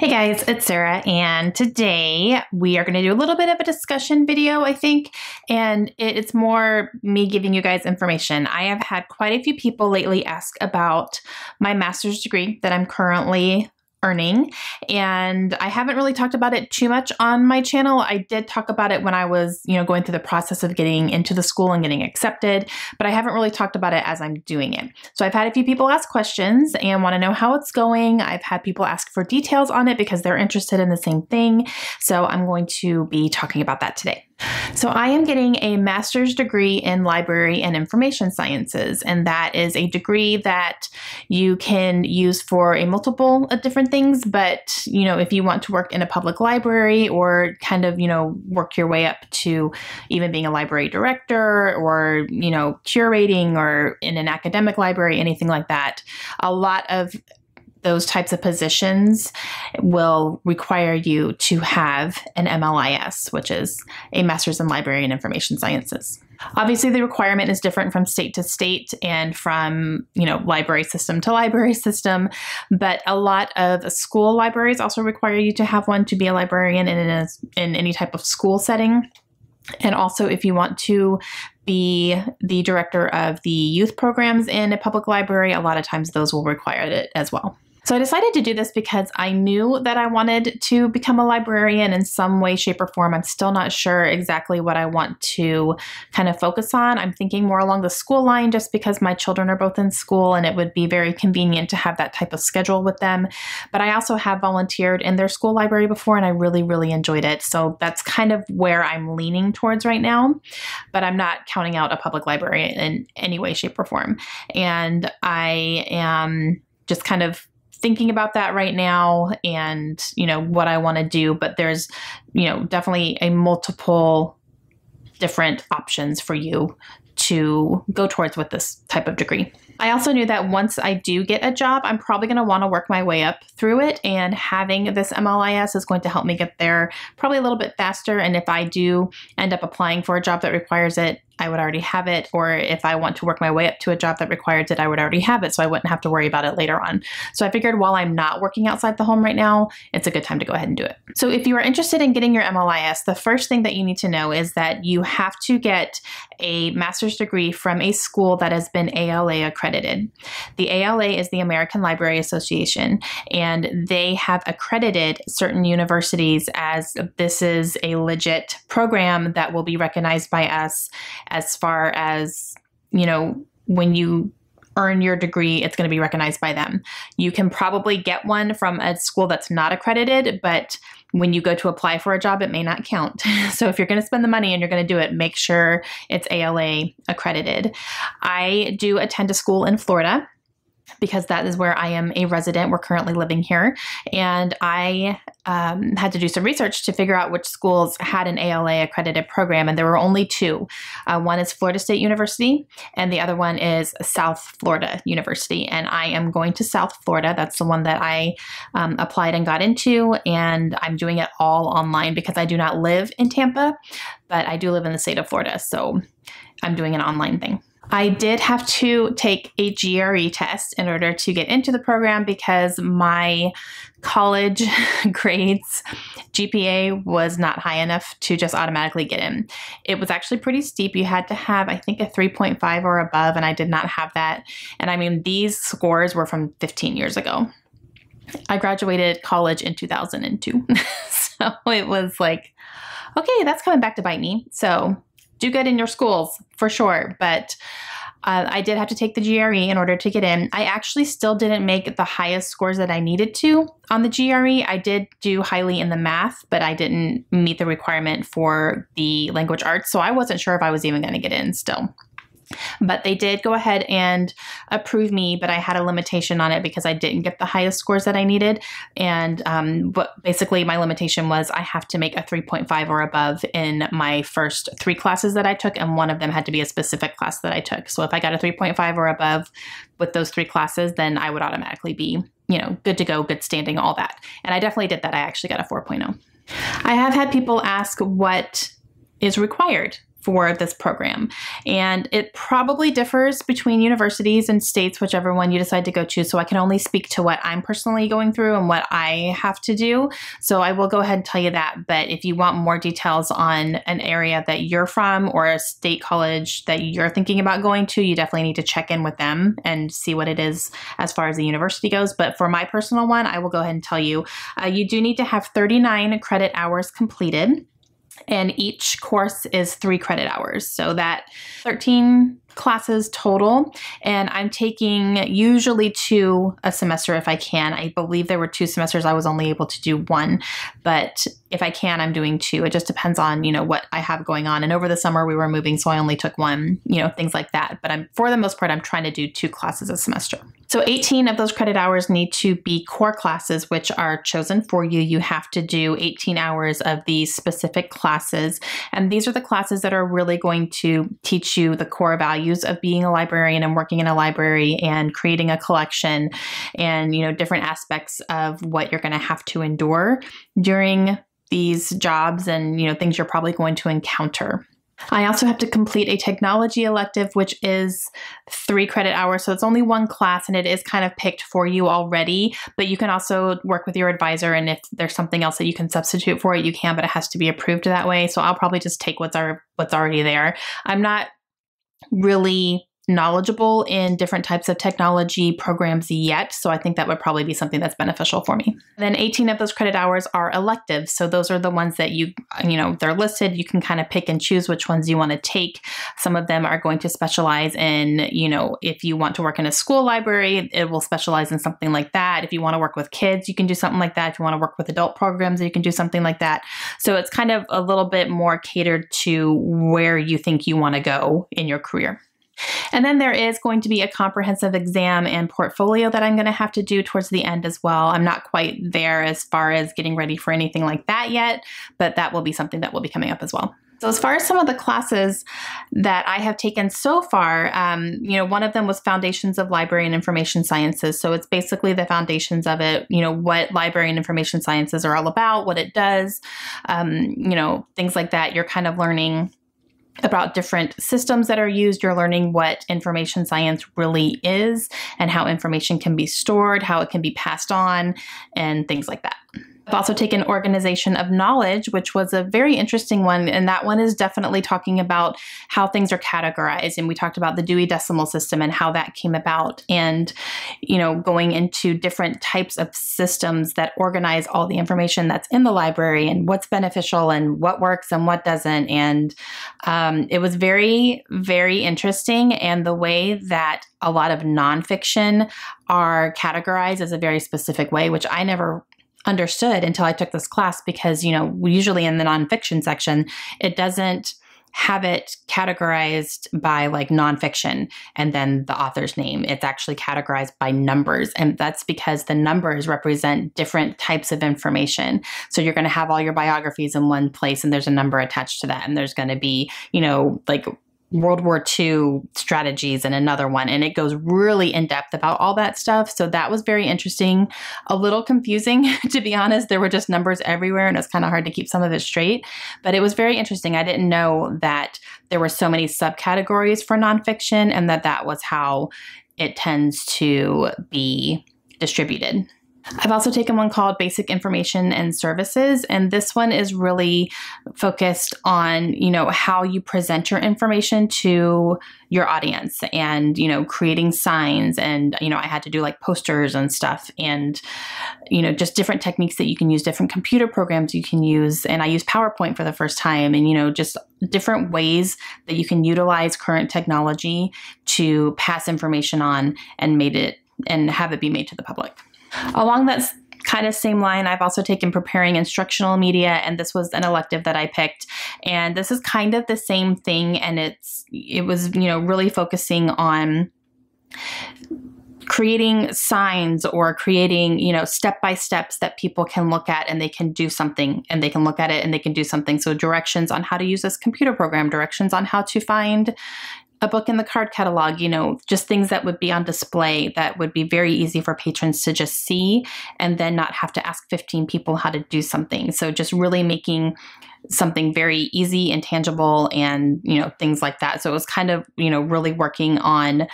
Hey guys, it's Sarah, and today we are going to do a little bit of a discussion video, I think, and it's more me giving you guys information. I have had quite a few people lately ask about my master's degree that I'm currently earning, and I haven't really talked about it too much on my channel. I did talk about it when I was, going through the process of getting into the school and getting accepted, but I haven't really talked about it as I'm doing it. So I've had a few people ask questions and want to know how it's going. I've had people ask for details on it because they're interested in the same thing. So I'm going to be talking about that today. So I am getting a master's degree in library and information sciences, and that is a degree that you can use for a multiple of different things. But, if you want to work in a public library or kind of, work your way up to even being a library director or, curating or in an academic library, anything like that, a lot of those types of positions will require you to have an MLIS, which is a Master's in Library and Information Sciences. Obviously, the requirement is different from state to state and from, library system to library system, but a lot of school libraries also require you to have one to be a librarian in any type of school setting. And also, if you want to be the director of the youth programs in a public library, a lot of times those will require it as well. So I decided to do this because I knew that I wanted to become a librarian in some way, shape, or form. I'm still not sure exactly what I want to kind of focus on. I'm thinking more along the school line just because my children are both in school and it would be very convenient to have that type of schedule with them. But I also have volunteered in their school library before and I really, really enjoyed it. So that's kind of where I'm leaning towards right now. But I'm not counting out a public library in any way, shape, or form. And I am just kind of thinking about that right now and, what I want to do, but there's, definitely a multiple different options for you to go towards with this type of degree. I also knew that once I do get a job, I'm probably going to want to work my way up through it, and having this MLIS is going to help me get there probably a little bit faster. And if I do end up applying for a job that requires it, I would already have it. Or if I want to work my way up to a job that requires it, I would already have it. So I wouldn't have to worry about it later on. So I figured while I'm not working outside the home right now, it's a good time to go ahead and do it. So if you are interested in getting your MLIS, the first thing that you need to know is that you have to get a master's degree from a school that has been ALA accredited. The ALA is the American Library Association, and they have accredited certain universities as this is a legit program that will be recognized by us. As far as, when you earn your degree, it's going to be recognized by them. You can probably get one from a school that's not accredited, but when you go to apply for a job, it may not count. So if you're going to spend the money and you're going to do it, make sure it's ALA accredited. I do attend a school in Florida because that is where I am a resident. We're currently living here. And I had to do some research to figure out which schools had an ALA accredited program. And there were only two. One is Florida State University, and the other one is South Florida University. And I am going to South Florida. That's the one that I applied and got into. And I'm doing it all online because I do not live in Tampa, but I do live in the state of Florida. So I'm doing an online thing. I did have to take a GRE test in order to get into the program because my college grades GPA was not high enough to just automatically get in. It was actually pretty steep. You had to have, I think, a 3.5 or above, and I did not have that. And I mean, these scores were from 15 years ago. I graduated college in 2002. So it was like, okay, that's coming back to bite me. So do good in your schools for sure. But I did have to take the GRE in order to get in. I actually still didn't make the highest scores that I needed to on the GRE. I did do highly in the math, but I didn't meet the requirement for the language arts. So I wasn't sure if I was even going to get in still. But they did go ahead and approve me, but I had a limitation on it because I didn't get the highest scores that I needed. And but basically my limitation was I have to make a 3.5 or above in my first 3 classes that I took, and one of them had to be a specific class that I took. So if I got a 3.5 or above with those 3 classes, then I would automatically be, good to go, good standing, all that. And I definitely did that. I actually got a 4.0. I have had people ask what is required for this program. And it probably differs between universities and states, whichever one you decide to go to. So I can only speak to what I'm personally going through and what I have to do. So I will go ahead and tell you that. But if you want more details on an area that you're from or a state college that you're thinking about going to, you definitely need to check in with them and see what it is as far as the university goes. But for my personal one, I will go ahead and tell you, you do need to have 39 credit hours completed. And each course is 3 credit hours. So that 13 classes total. And I'm taking usually 2 a semester if I can. I believe there were 2 semesters. I was only able to do 1. But if I can, I'm doing 2. It just depends on, what I have going on. And over the summer we were moving, so I only took 1, things like that. But for the most part, I'm trying to do 2 classes a semester. So 18 of those credit hours need to be core classes, which are chosen for you. You have to do 18 hours of these specific classes. And these are the classes that are really going to teach you the core values of being a librarian and working in a library and creating a collection and, different aspects of what you're going to have to endure during these jobs and, things you're probably going to encounter. I also have to complete a technology elective, which is 3 credit hours. So it's only 1 class and it is kind of picked for you already, but you can also work with your advisor. And if there's something else that you can substitute for it, you can, but it has to be approved that way. So I'll probably just take what's already there. I'm not really knowledgeable in different types of technology programs yet. So I think that would probably be something that's beneficial for me. Then 18 of those credit hours are electives. So those are the ones that they're listed. You can kind of pick and choose which ones you want to take. Some of them are going to specialize in, if you want to work in a school library, it will specialize in something like that. If you want to work with kids, you can do something like that. If you want to work with adult programs, you can do something like that. So it's kind of a little bit more catered to where you think you want to go in your career. And then there is going to be a comprehensive exam and portfolio that I'm going to have to do towards the end as well. I'm not quite there as far as getting ready for anything like that yet, but that will be something that will be coming up as well. So as far as some of the classes that I have taken so far, one of them was Foundations of Library and Information Sciences. So it's basically the foundations of it, what library and information sciences are all about, what it does, things like that. You're kind of learning about different systems that are used. You're learning what information science really is and how information can be stored, how it can be passed on, and things like that. I've also taken Organization of Knowledge, which was a very interesting one. And that one is definitely talking about how things are categorized. And we talked about the Dewey Decimal System and how that came about and, going into different types of systems that organize all the information that's in the library and what's beneficial and what works and what doesn't. And it was very, very interesting. And the way that a lot of nonfiction are categorized is a very specific way, which I never understood until I took this class because, usually in the nonfiction section, it doesn't have it categorized by like nonfiction and then the author's name. It's actually categorized by numbers. And that's because the numbers represent different types of information. So you're going to have all your biographies in one place and there's a number attached to that. And there's going to be, like World War II strategies and another one. And it goes really in depth about all that stuff. So that was very interesting, a little confusing, to be honest. There were just numbers everywhere and it's kind of hard to keep some of it straight, but it was very interesting. I didn't know that there were so many subcategories for nonfiction and that was how it tends to be distributed. I've also taken one called Basic Information and Services, and this one is really focused on, how you present your information to your audience and, creating signs. And, I had to do like posters and stuff and, just different techniques that you can use, different computer programs you can use. And I used PowerPoint for the first time and, just different ways that you can utilize current technology to pass information on and have it be made to the public. Along that kind of same line, I've also taken Preparing Instructional Media, and this was an elective that I picked. And this is kind of the same thing, and it was really focusing on creating signs or creating, step-by-steps that people can look at and they can do something and they can look at it and they can do something. So directions on how to use this computer program, directions on how to find a book in the card catalog, just things that would be on display that would be very easy for patrons to just see and then not have to ask 15 people how to do something. So just really making something very easy and tangible and, things like that. So it was kind of, really working on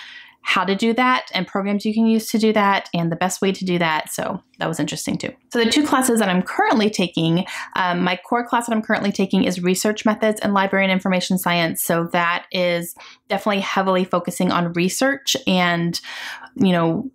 how to do that and programs you can use to do that and the best way to do that. So that was interesting too. So the two classes that I'm currently taking, my core class that I'm currently taking is Research Methods in Library and Information Science. So that is definitely heavily focusing on research. And,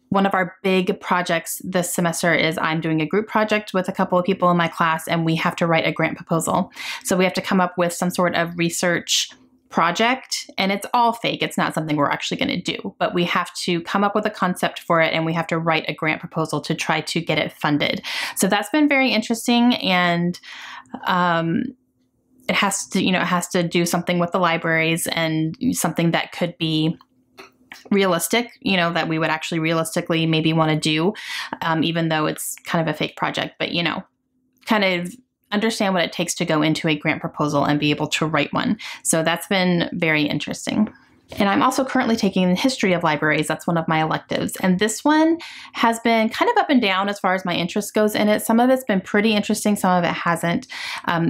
one of our big projects this semester is I'm doing a group project with a couple of people in my class, and we have to write a grant proposal. So we have to come up with some sort of research project, and it's all fake. It's not something we're actually going to do, but we have to come up with a concept for it, and we have to write a grant proposal to try to get it funded. So that's been very interesting, and it has to do something with the libraries and something that could be realistic, that we would actually realistically maybe want to do, even though it's kind of a fake project, but kind of understand what it takes to go into a grant proposal and be able to write one. So that's been very interesting. And I'm also currently taking the history of libraries. That's one of my electives. And this one has been kind of up and down as far as my interest goes in it. Some of it's been pretty interesting. Some of it hasn't.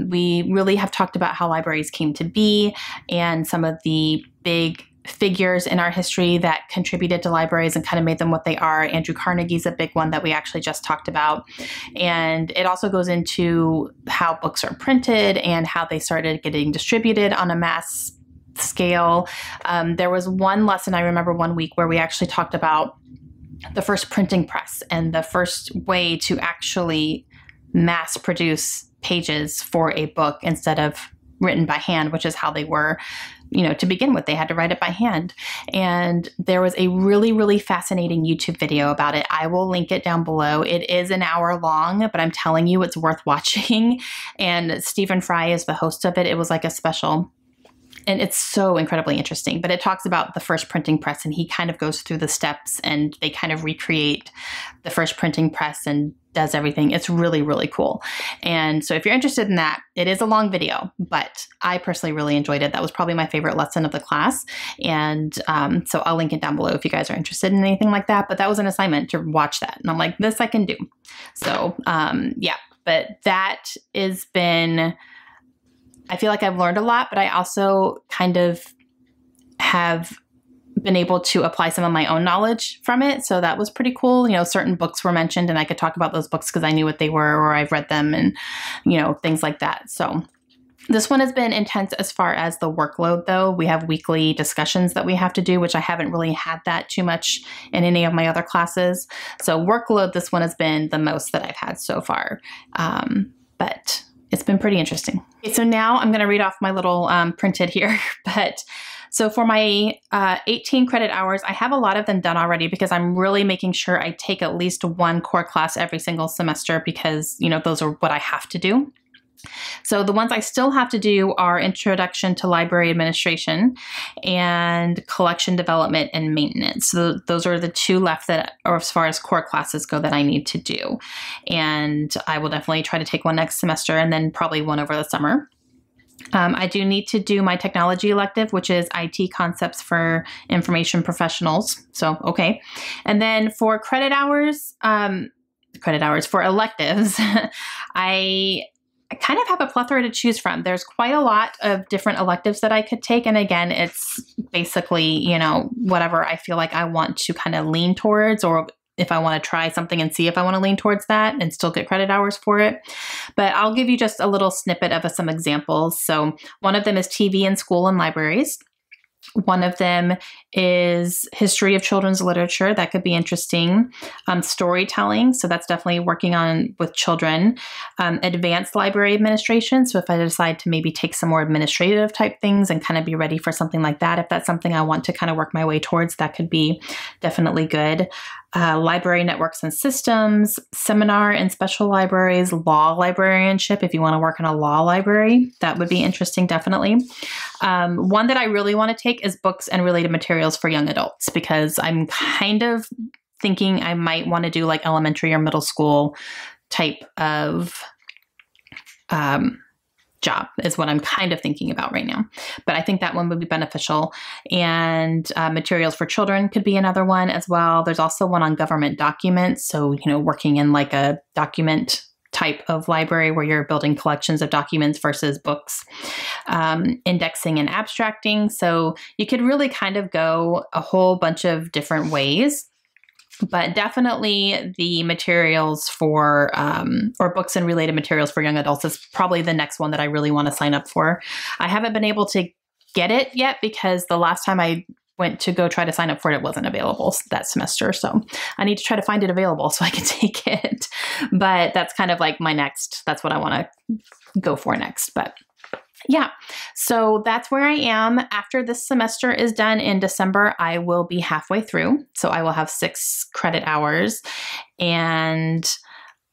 We really have talked about how libraries came to be and some of the big figures in our history that contributed to libraries and kind of made them what they are. Andrew Carnegie's a big one that we actually just talked about. And it also goes into how books are printed and how they started getting distributed on a mass scale. There was one lesson I remember one week where we actually talked about the first printing press and the first way to actually mass produce pages for a book instead of written by hand, which is how they were, to begin with. They had to write it by hand. And there was a really, really fascinating YouTube video about it. I will link it down below. It is an hour long, but I'm telling you, it's worth watching. And Stephen Fry is the host of it. It was like a special. And it's so incredibly interesting, but it talks about the first printing press, and he kind of goes through the steps and they kind of recreate the first printing press and does everything. It's really, really cool. And so if you're interested in that, it is a long video, but I personally really enjoyed it. That was probably my favorite lesson of the class. And so I'll link it down below if you guys are interested in anything like that. But that was an assignment to watch that. And I'm like, this I can do. So yeah, but that has been, I feel like I've learned a lot, but I also kind of have been able to apply some of my own knowledge from it. So that was pretty cool. Certain books were mentioned and I could talk about those books because I knew what they were or I've read them and, things like that. So this one has been intense as far as the workload, though. We have weekly discussions that we have to do, which I haven't really had that too much in any of my other classes. So workload, this one has been the most that I've had so far. But it's been pretty interesting. Okay, so now I'm going to read off my little printed here. So for my 18 credit hours, I have a lot of them done already because I'm really making sure I take at least one core class every single semester because, those are what I have to do. So the ones I still have to do are Introduction to Library Administration and Collection Development and Maintenance. So those are the two left that, or as far as core classes go, that I need to do. And I will definitely try to take one next semester and then probably one over the summer. I do need to do my technology elective, which is IT concepts for information professionals. So, okay. And then for credit hours for electives, I kind of have a plethora to choose from. There's quite a lot of different electives that I could take. And again, it's basically, whatever I feel like I want to kind of lean towards, or if I want to try something and see if I want to lean towards that and still get credit hours for it. But I'll give you just a little snippet of some examples. So one of them is TV in school and libraries. One of them is history of children's literature. That could be interesting. Storytelling. So that's definitely working on with children. Advanced library administration. So if I decide to maybe take some more administrative type things and kind of be ready for something like that, if that's something I want to kind of work my way towards, that could be definitely good. Library networks and systems, seminar and special libraries, law librarianship. If you want to work in a law library, that would be interesting, definitely. One that I really want to take is books and related materials for young adults, because I'm kind of thinking I might want to do like elementary or middle school type of job is what I'm kind of thinking about right now. But I think that one would be beneficial. And materials for children could be another one as well. There's also one on government documents. So, you know, working in like a document type of library where you're building collections of documents versus books, indexing and abstracting. So you could really kind of go a whole bunch of different ways. But definitely the materials for, or books and related materials for young adults is probably the next one that I really want to sign up for. I haven't been able to get it yet because the last time I went to go try to sign up for it, it wasn't available that semester. So I need to try to find it available so I can take it. But that's kind of like that's what I want to go for next. But yeah, so that's where I am. After this semester is done in December, I will be halfway through. So I will have 6 credit hours and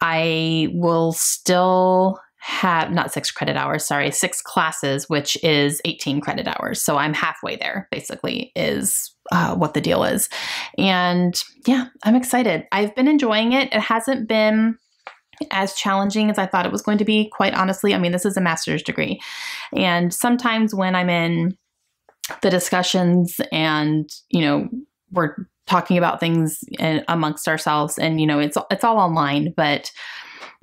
I will still have, not 6 credit hours, sorry, 6 classes, which is 18 credit hours. So I'm halfway there, basically, is what the deal is. And yeah, I'm excited. I've been enjoying it. It hasn't been as challenging as I thought it was going to be, quite honestly. I mean, this is a master's degree. And sometimes when I'm in the discussions and, you know, we're talking about things amongst ourselves and, you know, it's all online, but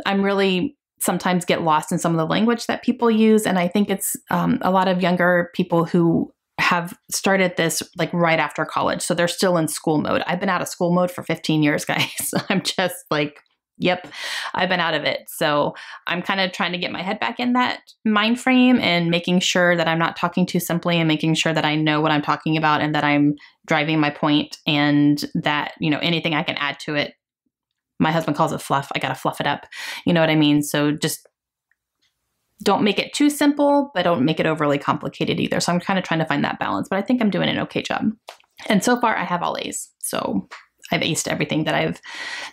I'm really sometimes get lost in some of the language that people use. And I think it's a lot of younger people who have started this like right after college. So they're still in school mode. I've been out of school mode for 15 years, guys. I'm just like, yep, I've been out of it. So I'm kind of trying to get my head back in that mind frame and making sure that I'm not talking too simply and making sure that I know what I'm talking about and that I'm driving my point and that, you know, anything I can add to it. My husband calls it fluff. I got to fluff it up. You know what I mean? So just don't make it too simple, but don't make it overly complicated either. So I'm kind of trying to find that balance, but I think I'm doing an okay job. And so far I have all A's. So I've aced everything that I've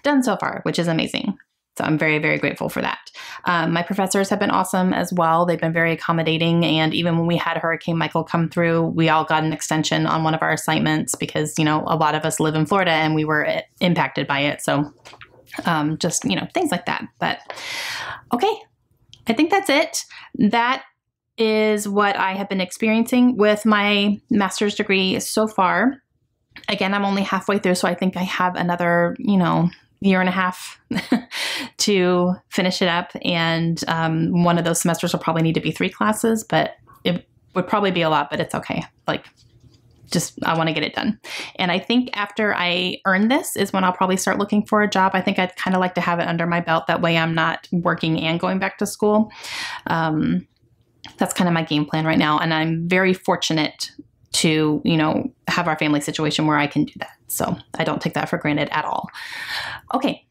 done so far, which is amazing. So I'm very, very grateful for that. My professors have been awesome as well. They've been very accommodating. And even when we had Hurricane Michael come through, we all got an extension on one of our assignments because, you know, a lot of us live in Florida and we were impacted by it. So just, you know, things like that. But okay, I think that's it. That is what I have been experiencing with my master's degree so far. Again, I'm only halfway through, so I think I have another, you know, year and a half to finish it up. And one of those semesters will probably need to be 3 classes, but it would probably be a lot, but it's okay. Like, just, I want to get it done. And I think after I earn this is when I'll probably start looking for a job. I think I'd kind of like to have it under my belt. That way I'm not working and going back to school. That's kind of my game plan right now. And I'm very fortunate to, you know, have our family situation where I can do that. So I don't take that for granted at all. Okay,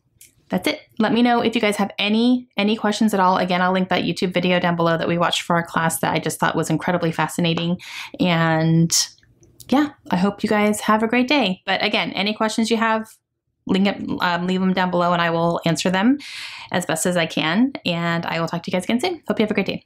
that's it. Let me know if you guys have any questions at all. Again, I'll link that YouTube video down below that we watched for our class that I just thought was incredibly fascinating. And yeah, I hope you guys have a great day. But again, any questions you have, leave them down below and I will answer them as best as I can. And I will talk to you guys again soon. Hope you have a great day.